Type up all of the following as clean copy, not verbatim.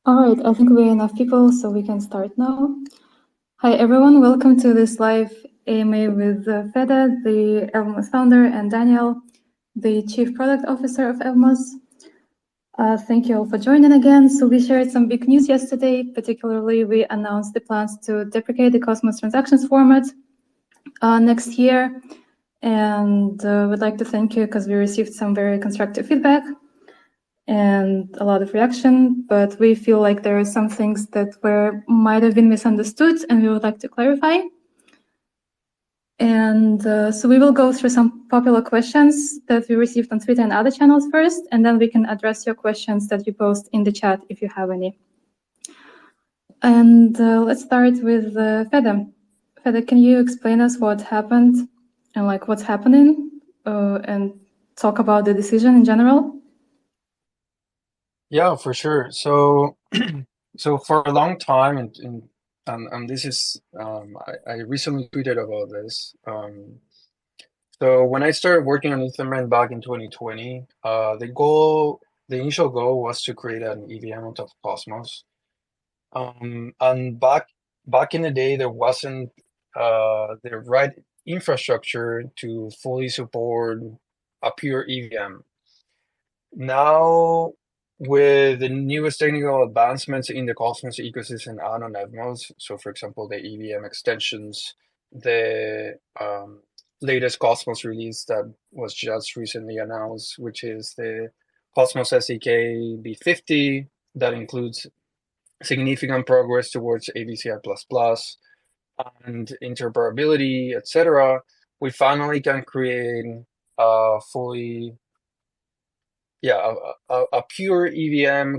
All right, I think we have enough people, so we can start now. Hi, everyone. Welcome to this live AMA with Fede, the Evmos founder, and Daniel, the Chief Product Officer of Evmos. Thank you all for joining again. So we shared some big news yesterday. Particularly, we announced the plans to deprecate the Cosmos transactions format next year. And we'd like to thank you because we received some very constructive feedback and a lot of reaction, but we feel like there are some things that might have been misunderstood and we would like to clarify. And so we will go through some popular questions that we received on Twitter and other channels first, and then we can address your questions that you post in the chat if you have any. And let's start with Fede. Fede, can you explain us what happened and like what's happening and talk about the decision in general? Yeah, for sure. So, so for a long time, and this is, I recently tweeted about this. So when I started working on Ethereum back in 2020, the initial goal was to create an EVM on top of Cosmos. And back in the day, there wasn't the right infrastructure to fully support a pure EVM. Now, with the newest technical advancements in the Cosmos ecosystem and on Evmos, so for example, the EVM extensions, the latest Cosmos release that was just recently announced, which is the Cosmos SDK B50, that includes significant progress towards ABCI++ and interoperability, etc. We finally can create a fully a pure EVM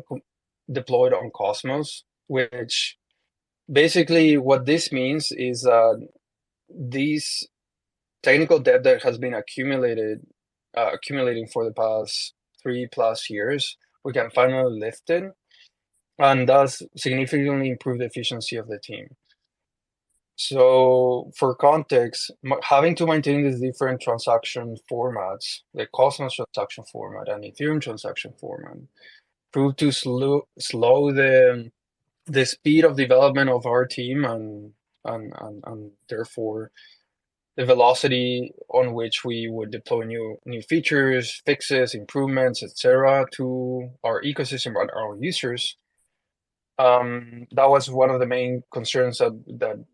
deployed on Cosmos, which basically what this means is these technical debt that has been accumulating for the past 3+ years, we can finally lift it and thus significantly improve the efficiency of the team. So for context, having to maintain these different transaction formats, the Cosmos transaction format and Ethereum transaction format, proved to slow the speed of development of our team and therefore the velocity on which we would deploy new features, fixes, improvements, etc. to our ecosystem and our users. That was one of the main concerns that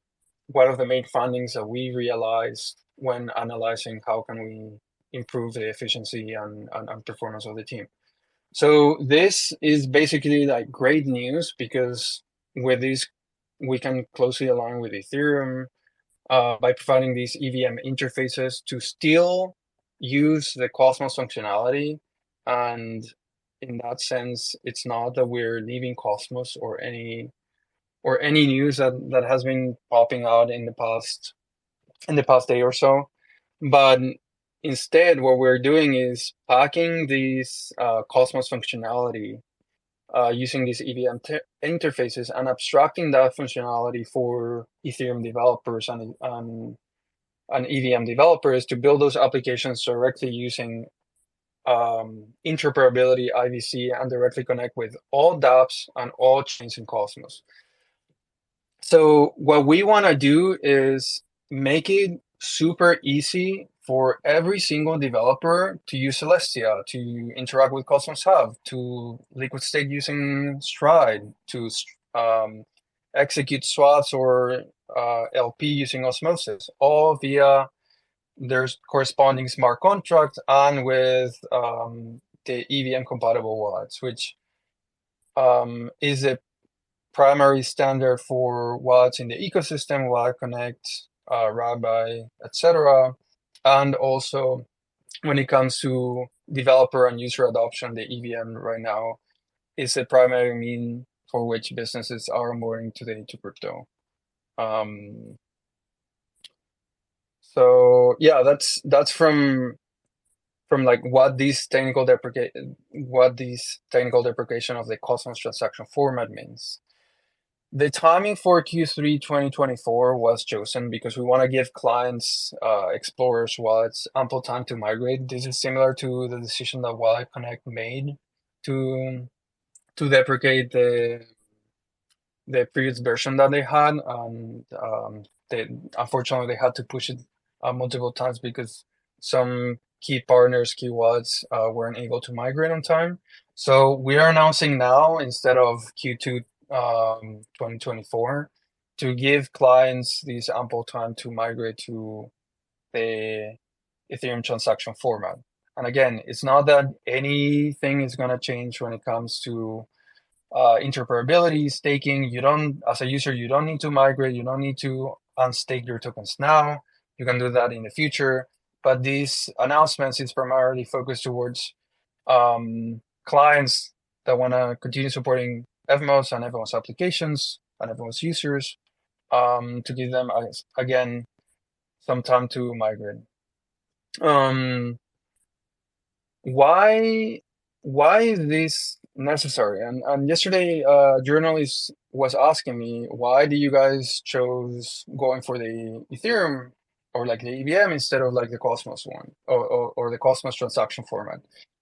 one of the main findings that we realized when analyzing how can we improve the efficiency and performance of the team. So this is basically like great news because with this we can closely align with Ethereum by providing these EVM interfaces to still use the Cosmos functionality. And in that sense, it's not that we're leaving Cosmos or any news that has been popping out in the past day or so. But instead, what we're doing is packing these Cosmos functionality using these EVM interfaces and abstracting that functionality for Ethereum developers and EVM developers to build those applications directly using interoperability, IVC, and directly connect with all dApps and all chains in Cosmos. So what we want to do is make it super easy for every single developer to use Celestia, to interact with Cosmos Hub, to liquid stake using Stride, to execute swaps or LP using Osmosis, all via their corresponding smart contract and with the EVM compatible wallets, which is a primary standard for wallets in the ecosystem, Wallet Connect, Rabbi, etc. And also when it comes to developer and user adoption, the EVM right now is a primary mean for which businesses are onboarding today to crypto. So yeah, that's from like what this technical deprecation of the Cosmos transaction format means. The timing for Q3 2024 was chosen because we want to give clients, explorers, wallets ample time to migrate. This is similar to the decision that Wallet Connect made to deprecate the previous version that they had, and they unfortunately they had to push it multiple times because some key partners, key wallets, weren't able to migrate on time. So we are announcing now instead of Q2 2024 to give clients this ample time to migrate to the Ethereum transaction format. And again, it's not that anything is going to change when it comes to interoperability, staking. You don't, as a user, you don't need to migrate. You don't need to unstake your tokens now. You can do that in the future. But these announcements is primarily focused towards clients that want to continue supporting Evmos and Evmos applications and Evmos users to give them, again, some time to migrate. Um, why is this necessary? And yesterday, a journalist was asking me, why do you guys chose going for the Ethereum or like the EVM instead of like the Cosmos one or the Cosmos transaction format?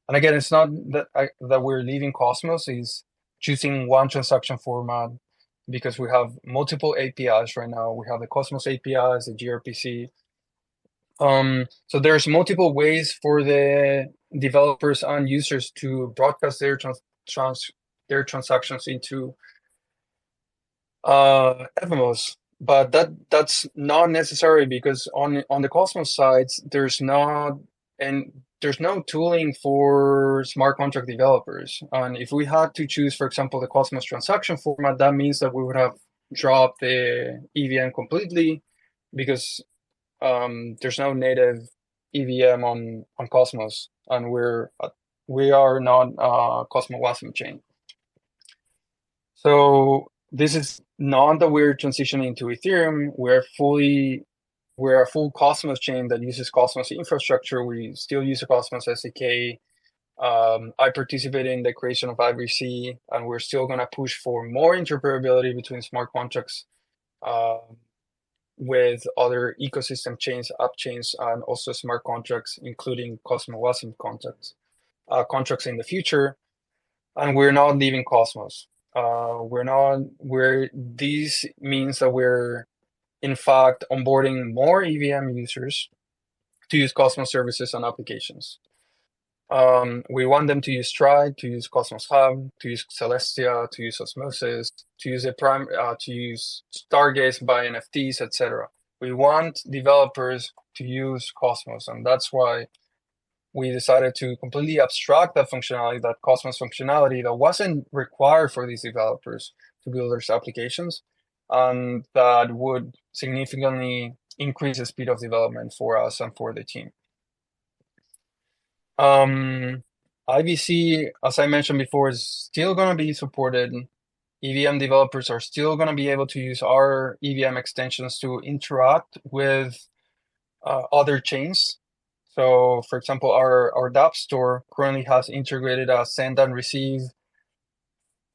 And again, it's not that we're leaving Cosmos, is choosing one transaction format because we have multiple APIs right now. We have the Cosmos APIs, the gRPC. So there's multiple ways for the developers and users to broadcast their their transactions into Evmos, but that's not necessary because on the Cosmos sides there's no tooling for smart contract developers. And if we had to choose, for example, the Cosmos transaction format, that means that we would have dropped the EVM completely because there's no native EVM on Cosmos, and we are not Cosmos Wasm chain. So this is not that we're transitioning to Ethereum. We're a full Cosmos chain that uses Cosmos infrastructure. We still use a Cosmos SDK. I participate in the creation of IBC, and we're still going to push for more interoperability between smart contracts with other ecosystem chains, app chains, and also smart contracts, including Cosmos Wasm contracts in the future. And we're not leaving Cosmos. This means that we're in fact onboarding more EVM users to use Cosmos services and applications. We want them to use Stride, to use Cosmos Hub, to use Celestia, to use Osmosis, to use to use Stargaze, buy NFTs, etc. We want developers to use Cosmos, and that's why we decided to completely abstract that functionality, that Cosmos functionality that wasn't required for these developers to build their applications, and that would significantly increase the speed of development for us and for the team. IBC, as I mentioned before, is still going to be supported. EVM developers are still going to be able to use our EVM extensions to interact with other chains. So, for example, our dApp store currently has integrated a send and receive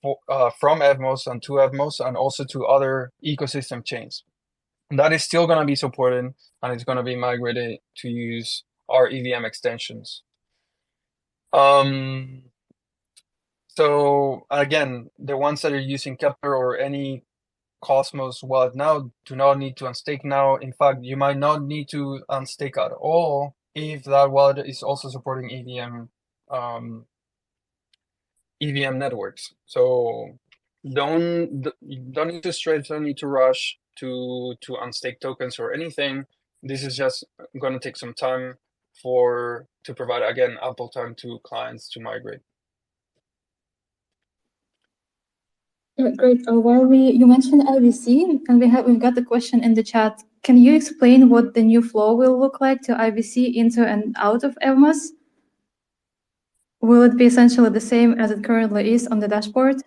from Evmos and to Evmos and also to other ecosystem chains. And that is still going to be supported, and it's going to be migrated to use our EVM extensions. So again, the ones that are using Kepler or any Cosmos wallet now do not need to unstake now. In fact, you might not need to unstake at all if that wallet is also supporting EVM networks. So don't need to stress, don't need to rush to unstake tokens or anything. This is just going to take some time to provide, again, ample time to clients to migrate. Great. While you mentioned IBC, and we've got the question in the chat. Can you explain what the new flow will look like to IBC into and out of Evmos? Will it be essentially the same as it currently is on the dashboard?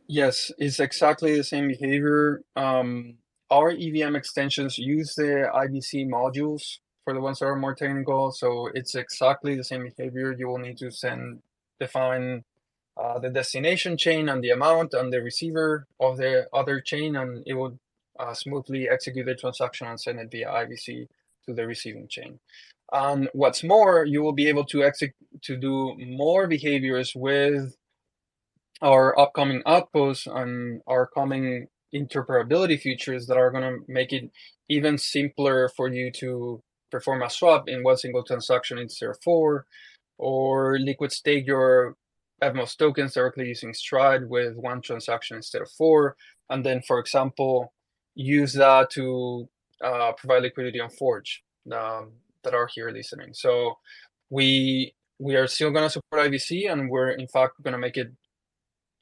Yes, it's exactly the same behavior. Our EVM extensions use the IBC modules for the ones that are more technical. So it's exactly the same behavior. You will need to define the destination chain and the amount and the receiver of the other chain, and it will smoothly execute the transaction and send it via IBC to the receiving chain. And what's more, you will be able to do more behaviors with our upcoming outposts and our coming interoperability features that are going to make it even simpler for you to perform a swap in one single transaction instead of four, or liquid stake your Evmos tokens directly using Stride with one transaction instead of four, and then, for example, use that to provide liquidity on Forge that are here listening. So we are still going to support IBC, and we're in fact going to make it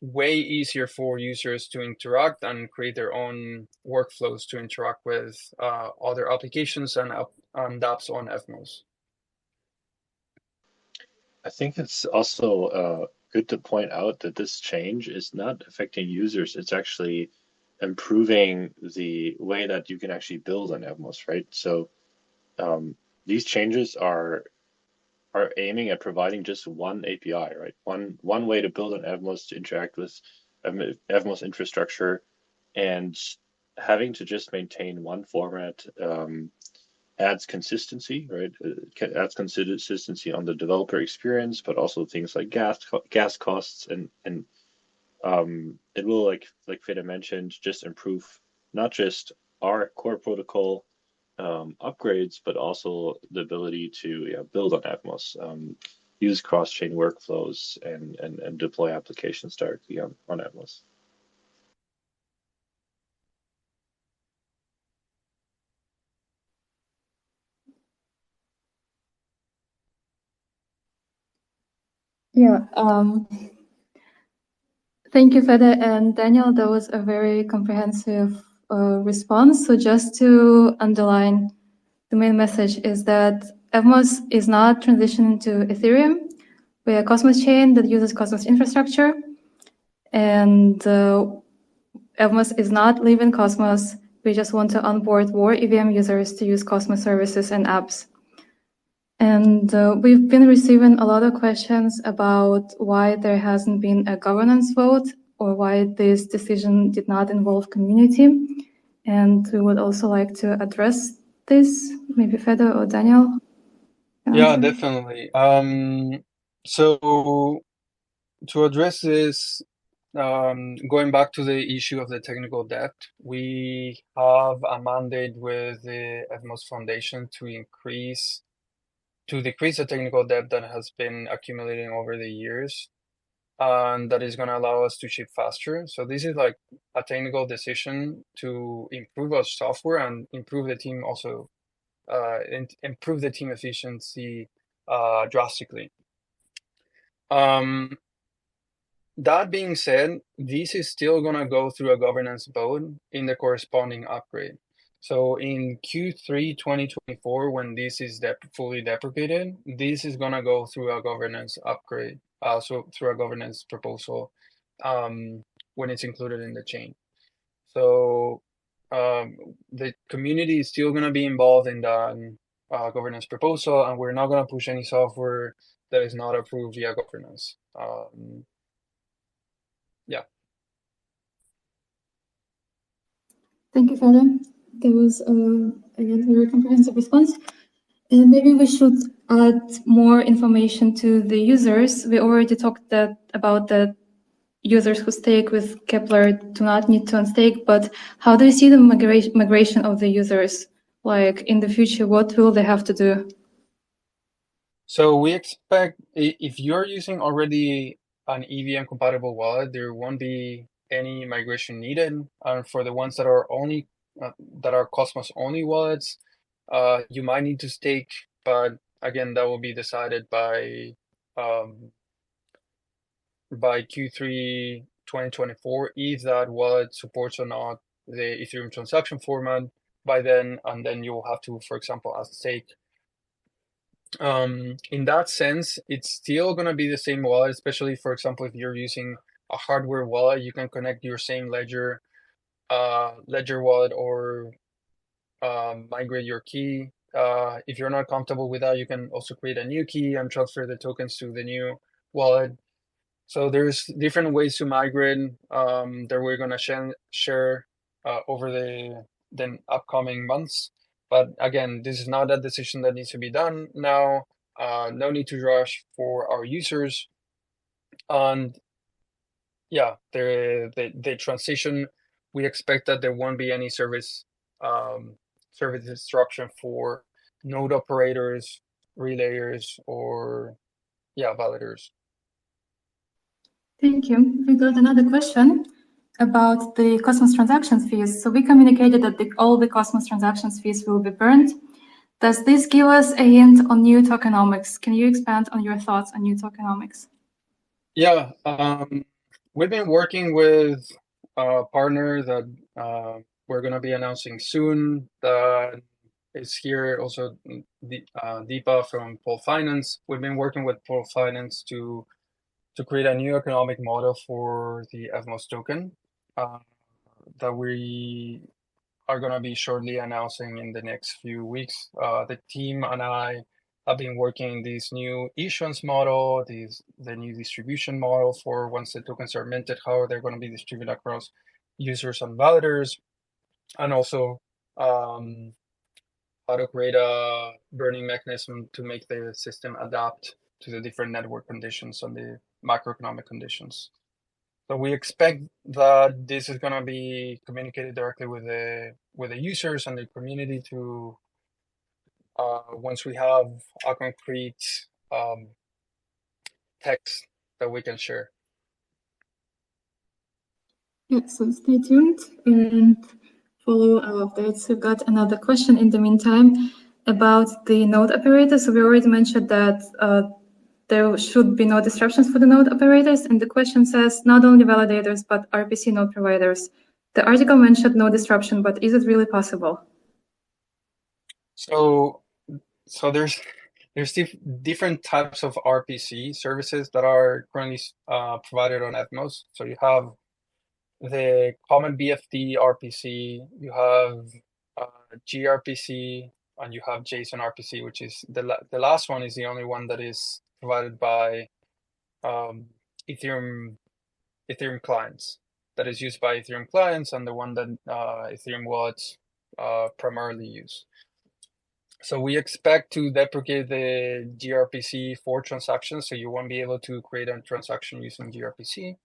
way easier for users to interact and create their own workflows to interact with other applications and apps on Evmos. I think it's also good to point out that this change is not affecting users. It's actually improving the way that you can actually build on Evmos, right? So these changes are aiming at providing just one API, right? One way to build on Evmos to interact with Evmos infrastructure, and having to just maintain one format adds consistency, right? It adds consistency on the developer experience, but also things like gas costs, and it will, like Fede mentioned, just improve not just our core protocol upgrades, but also the ability to build on Atmos, use cross-chain workflows, and deploy applications directly on Atmos. Yeah. Thank you, Fede and Daniel. That was a very comprehensive response. So just to underline, the main message is that Evmos is not transitioning to Ethereum. We are a Cosmos chain that uses Cosmos infrastructure, and Evmos is not leaving Cosmos. We just want to onboard more EVM users to use Cosmos services and apps. And we've been receiving a lot of questions about why there hasn't been a governance vote, or why this decision did not involve community. And we would also like to address this. Maybe Fede or Daniel? Yeah, definitely. So to address this, going back to the issue of the technical debt, we have a mandate with the Evmos Foundation to decrease the technical debt that has been accumulating over the years, and that is going to allow us to ship faster. So this is like a technical decision to improve our software and improve the team also, improve the team efficiency drastically. That being said, this is still going to go through a governance vote in the corresponding upgrade. So in Q3 2024, when this is fully deprecated, this is going to go through a governance upgrade, so through a governance proposal when it's included in the chain. So the community is still going to be involved in that governance proposal, and we're not going to push any software that is not approved via governance. Yeah. Thank you, Fede. That was, again, a very comprehensive response. And maybe we should add more information to the users. We already talked about the users who stake with Kepler do not need to unstake, but how do you see the migration of the users? Like in the future, what will they have to do? So we expect, if you're using already an EVM compatible wallet, there won't be any migration needed. And for the ones that are only that are Cosmos only wallets, you might need to stake, but again, that will be decided by Q3 2024 if that wallet supports or not the Ethereum transaction format by then, and then you will have to, for example, add stake. In that sense, it's still going to be the same wallet, especially, for example, if you're using a hardware wallet, you can connect your same ledger wallet, or migrate your key. If you're not comfortable with that, you can also create a new key and transfer the tokens to the new wallet. So there's different ways to migrate that we're going to share over the upcoming months. But again, this is not a decision that needs to be done now. No need to rush for our users. And yeah, the transition we expect that there won't be any service disruption for node operators, relayers, or validators. Thank you. We got another question about the Cosmos transactions fees. So we communicated that all the Cosmos transactions fees will be burned. Does this give us a hint on new tokenomics? Can you expand on your thoughts on new tokenomics? Yeah, we've been working with a partner that we're going to be announcing soon that is here, also Deepa from Pole Finance. We've been working with Pole Finance to create a new economic model for the Evmos token that we are going to be shortly announcing in the next few weeks. The team and I have been working this new issuance model, the new distribution model for once the tokens are minted, how they're going to be distributed across users and validators, and also how to create a burning mechanism to make the system adapt to the different network conditions and the macroeconomic conditions. So we expect that this is going to be communicated directly with the users and the community to once we have a concrete text that we can share. Yeah, so stay tuned and follow our updates. We've got another question in the meantime about the node operators. So we already mentioned that there should be no disruptions for the node operators. And the question says, not only validators, but RPC node providers. The article mentioned no disruption, but is it really possible? So there's different types of RPC services that are currently provided on Evmos. So you have the common BFD RPC, you have gRPC, and you have JSON RPC, which is the last one is the only one that is provided by Ethereum clients, that is used by Ethereum clients, and the one that Ethereum wallets primarily use. So we expect to deprecate the gRPC for transactions, so you won't be able to create a transaction using gRPC.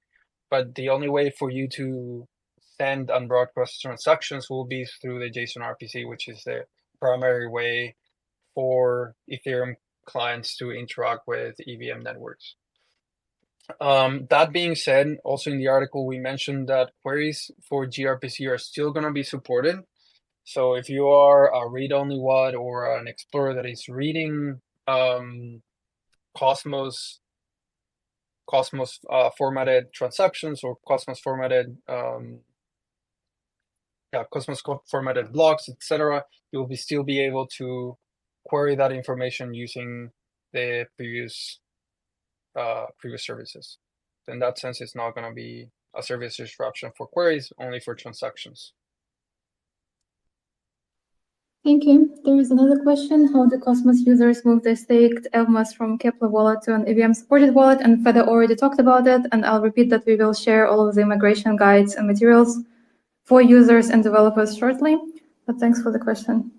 But the only way for you to send and broadcast transactions will be through the JSON RPC, which is the primary way for Ethereum clients to interact with EVM networks. That being said, also in the article, we mentioned that queries for gRPC are still going to be supported. So if you are a read-only wallet or an explorer that is reading Cosmos formatted transactions or Cosmos formatted formatted blocks, etc., you'll still be able to query that information using the previous services. In that sense, it's not going to be a service disruption for queries, only for transactions. Thank you. There is another question. How do Cosmos users move their staked Evmos from Kepler wallet to an EVM supported wallet? And Fede already talked about it, and I'll repeat that we will share all of the migration guides and materials for users and developers shortly. But thanks for the question.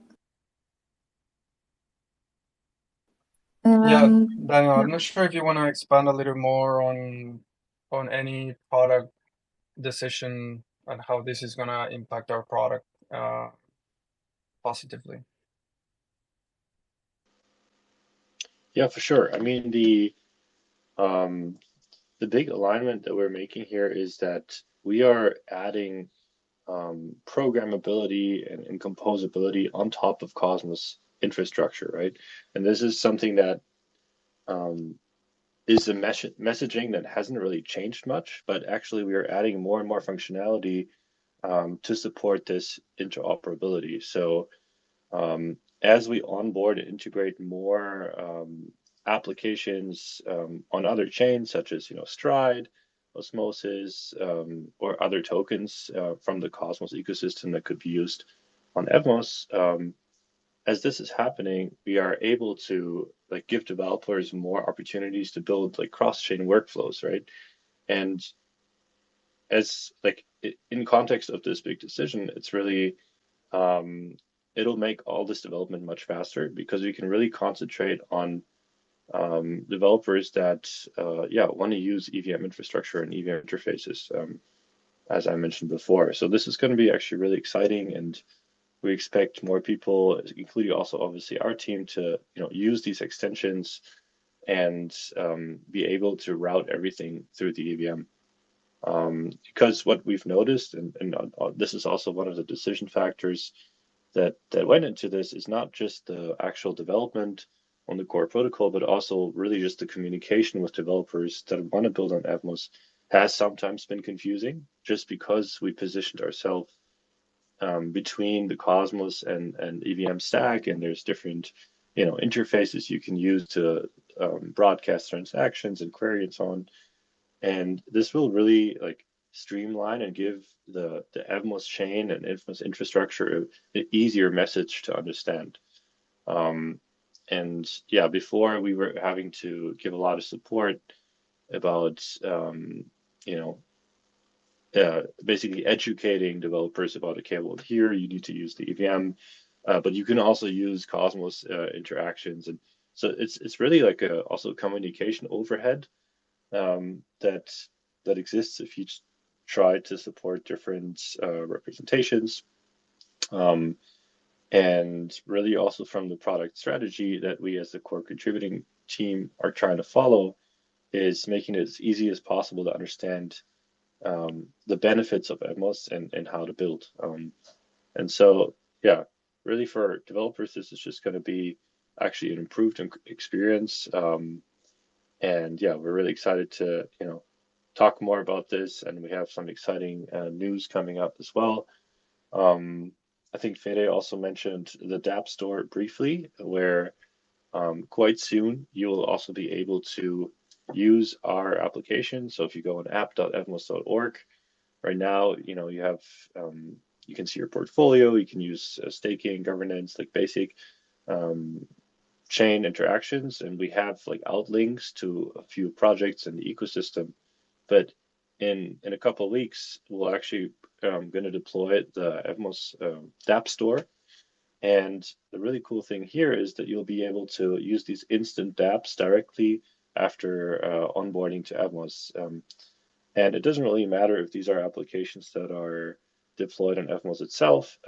Daniel, I'm not sure if you want to expand a little more on any product decision and how this is going to impact our product positively. Yeah, for sure. I mean, the big alignment that we're making here is that we are adding programmability and composability on top of Cosmos infrastructure, right? And this is something that is a messaging that hasn't really changed much, but actually we are adding more and more functionality to support this interoperability. So as we onboard and integrate more applications on other chains, such as Stride, Osmosis, or other tokens from the Cosmos ecosystem that could be used on Evmos, as this is happening, we are able to give developers more opportunities to build cross-chain workflows, right? And as in context of this big decision, it's really it'll make all this development much faster because we can really concentrate on developers that want to use EVM infrastructure and EVM interfaces. as I mentioned before. So this is going to be actually really exciting, and we expect more people, including also obviously our team, to use these extensions and be able to route everything through the EVM. Because what we've noticed, and this is also one of the decision factors that went into this, is not just the actual development on the core protocol, but also really just the communication with developers that want to build on Evmos has sometimes been confusing, just because we positioned ourselves between the Cosmos and EVM stack, and there's different interfaces you can use to broadcast transactions and query and so on. And this will really streamline and give the Evmos chain and Evmos infrastructure an easier message to understand. And yeah, before we were having to give a lot of support about basically educating developers about, okay, well, here you need to use the EVM, but you can also use Cosmos interactions, and so it's really like also communication overhead that exists if you try to support different representations. And really also from the product strategy that we as the core contributing team are trying to follow is making it as easy as possible to understand the benefits of Evmos and how to build. And so, yeah, really for developers, this is just going to be actually an improved experience. And yeah, we're really excited to, talk more about this, and we have some exciting news coming up as well. I think Fede also mentioned the dApp store briefly, where quite soon you will also be able to use our application. So if you go on app.evmos.org, right now, you have you can see your portfolio, you can use staking, governance, like basic chain interactions, and we have outlinks to a few projects in the ecosystem. But in a couple of weeks, we'll actually going to deploy the Evmos dApp store. And the really cool thing here is that you'll be able to use these instant dApps directly after onboarding to Evmos. And it doesn't really matter if these are applications that are deployed on Evmos itself,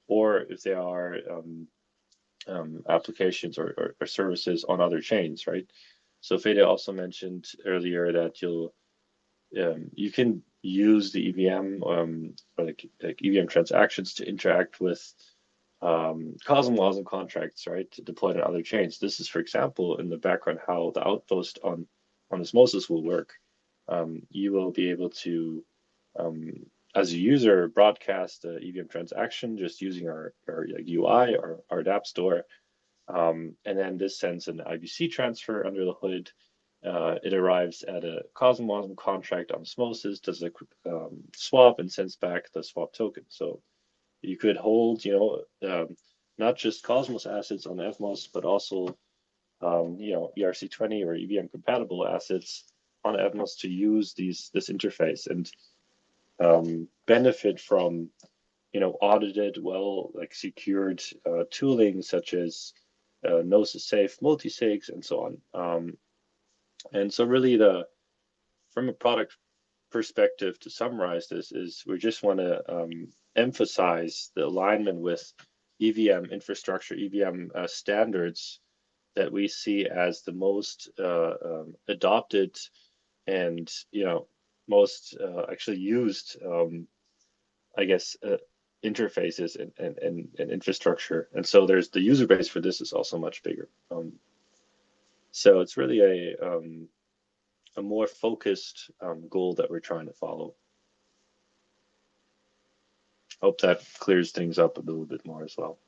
or if they are applications or services on other chains, right? So Fede also mentioned earlier that you can use the EVM or like EVM transactions to interact with Cosmos and contracts, right, to deploy on other chains. This is, for example, in the background how the outpost on Osmosis will work. You will be able to, as a user, broadcast the EVM transaction just using our UI or our dApp store, and then this sends an IBC transfer under the hood. It arrives at a Cosmos contract on Osmosis, does a swap, and sends back the swap token. So you could hold, not just Cosmos assets on Evmos, but also, ERC20 or EVM compatible assets on Evmos to use this interface and benefit from, audited, secured tooling such as Gnosis Safe, multi-sigs, and so on. And so really from a product perspective, to summarize this, is we just want to emphasize the alignment with EVM infrastructure, EVM standards that we see as the most adopted and most actually used, interfaces and infrastructure. And so there's the user base for this is also much bigger. So it's really a more focused goal that we're trying to follow. Hope that clears things up a little bit more as well.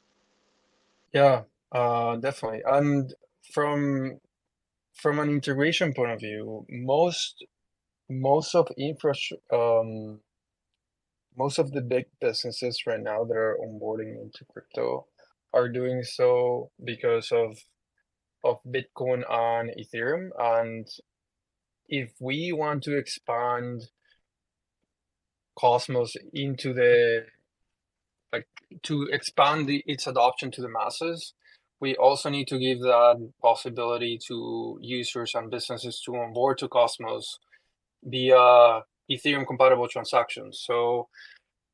Yeah, definitely. And from an integration point of view, most of most of the big businesses right now that are onboarding into crypto are doing so because of Bitcoin and Ethereum. And if we want to expand Cosmos into to expand its adoption to the masses, we also need to give that possibility to users and businesses to onboard to Cosmos via Ethereum compatible transactions. So,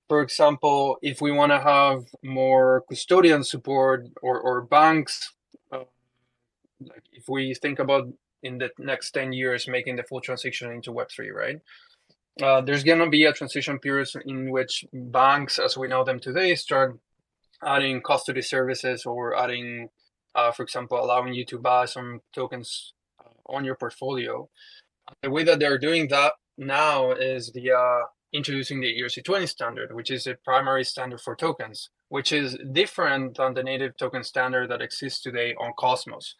for example, if we want to have more custodian support or banks, like if we think about in the next 10 years making the full transition into Web3, right? There's going to be a transition period in which banks, as we know them today, start adding custody services or adding, for example, allowing you to buy some tokens on your portfolio. The way that they're doing that now is via introducing the ERC20 standard, which is a primary standard for tokens, which is different than the native token standard that exists today on Cosmos.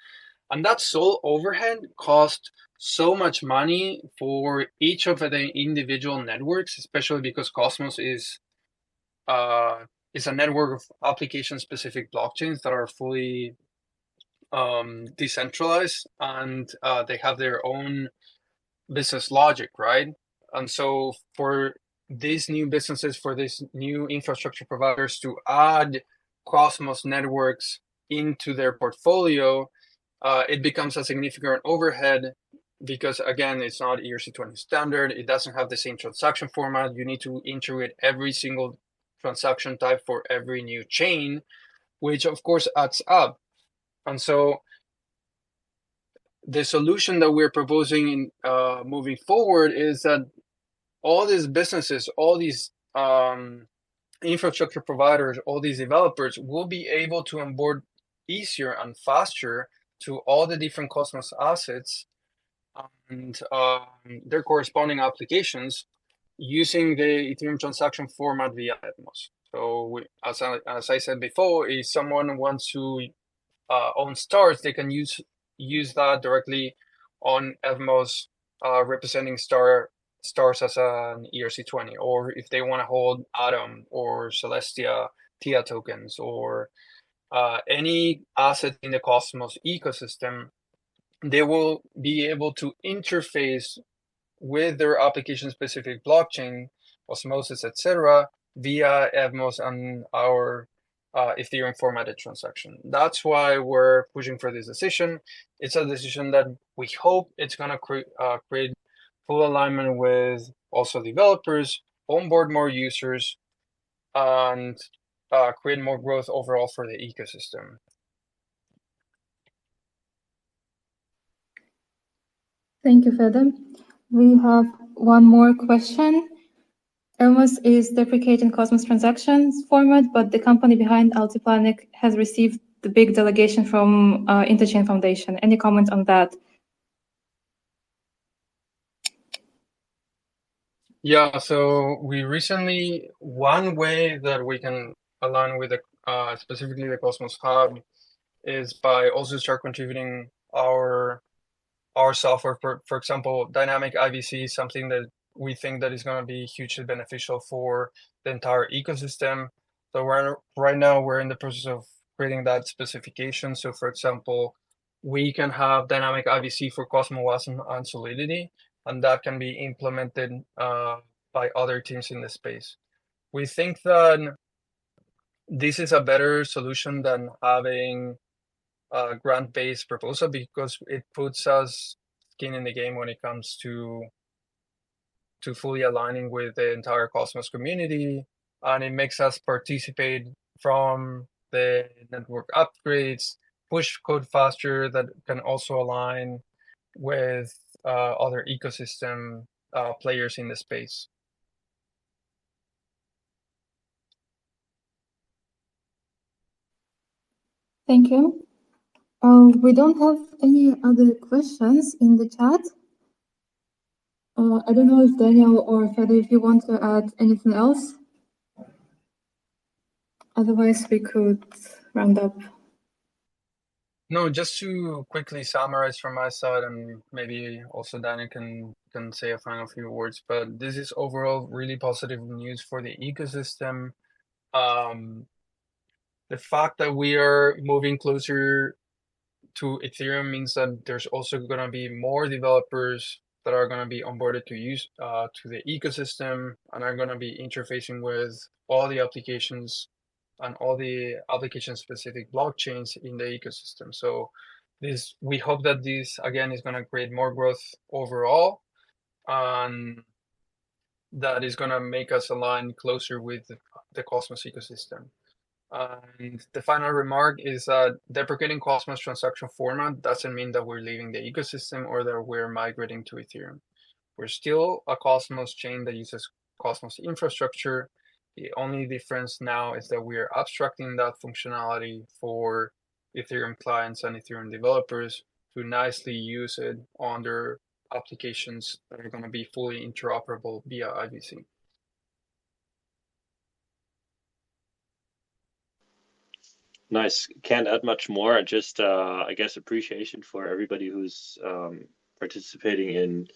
And that sole overhead cost so much money for each of the individual networks, especially because Cosmos is a network of application-specific blockchains that are fully decentralized, and they have their own business logic, right? And so for these new businesses, for these new infrastructure providers to add Cosmos networks into their portfolio, it becomes a significant overhead because, again, it's not ERC20 standard. It doesn't have the same transaction format. You need to integrate every single transaction type for every new chain, which of course adds up. And so the solution that we're proposing in moving forward is that all these businesses, all these infrastructure providers, all these developers will be able to onboard easier and faster to all the different Cosmos assets and their corresponding applications using the Ethereum transaction format via Evmos. So as I said before, if someone wants to own stars, they can use that directly on Evmos, representing stars as an ERC20, or if they want to hold Atom or Celestia TIA tokens or any asset in the Cosmos ecosystem, they will be able to interface with their application-specific blockchain, Osmosis, etc., via Evmos and our Ethereum formatted transaction. That's why we're pushing for this decision. It's a decision that we hope it's going to create full alignment with also developers, onboard more users, and create more growth overall for the ecosystem. Thank you, Fede. We have one more question. Evmos is deprecating Cosmos transactions format, but the company behind Altiplanic has received the big delegation from Interchain Foundation. Any comment on that? Yeah, so we recently, one way that we can align with specifically the Cosmos Hub is by also start contributing our software. For example, dynamic IBC is something that we think that is going to be hugely beneficial for the entire ecosystem. So right now we're in the process of creating that specification. So for example, we can have dynamic IBC for Cosmos and Solidity, and that can be implemented by other teams in the space. We think that this is a better solution than having a grant-based proposal because it puts us skin in the game when it comes to fully aligning with the entire Cosmos community, and it makes us participate from the network upgrades, push code faster that can also align with other ecosystem players in the space. Thank you. We don't have any other questions in the chat. I don't know if Daniel or Fede, if you want to add anything else. Otherwise, we could round up. No, just to quickly summarize from my side, and maybe also Daniel can say a final few words, but this is overall really positive news for the ecosystem. The fact that we are moving closer to Ethereum means that there's also going to be more developers that are going to be onboarded to use to the ecosystem and are going to be interfacing with all the applications and all the application-specific blockchains in the ecosystem. So we hope that this again is going to create more growth overall, and that is going to make us align closer with the Cosmos ecosystem. And the final remark is that deprecating Cosmos transaction format doesn't mean that we're leaving the ecosystem or that we're migrating to Ethereum. We're still a Cosmos chain that uses Cosmos infrastructure. The only difference now is that we are abstracting that functionality for Ethereum clients and Ethereum developers to nicely use it on their applications that are going to be fully interoperable via IBC. Nice. Can't add much more. Just, I guess, appreciation for everybody who's participating in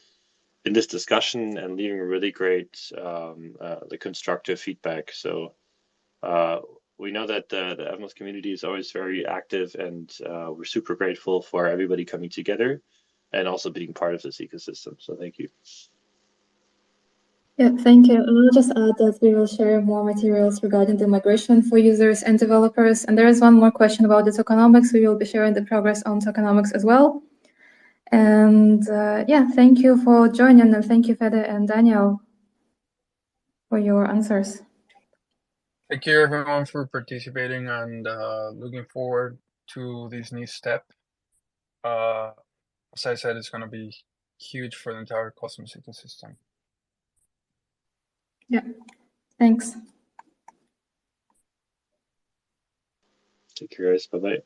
this discussion and leaving really great, the constructive feedback. So we know that the Evmos community is always very active, and we're super grateful for everybody coming together and also being part of this ecosystem. So thank you. Yeah, thank you. I'll just add that we will share more materials regarding the migration for users and developers. And there is one more question about the tokenomics. We will be sharing the progress on tokenomics as well. And yeah, thank you for joining, and thank you, Fede and Daniel, for your answers. Thank you everyone for participating, and looking forward to this new step. As I said, it's going to be huge for the entire Cosmos ecosystem. Yeah, thanks. Take care, guys. Bye-bye.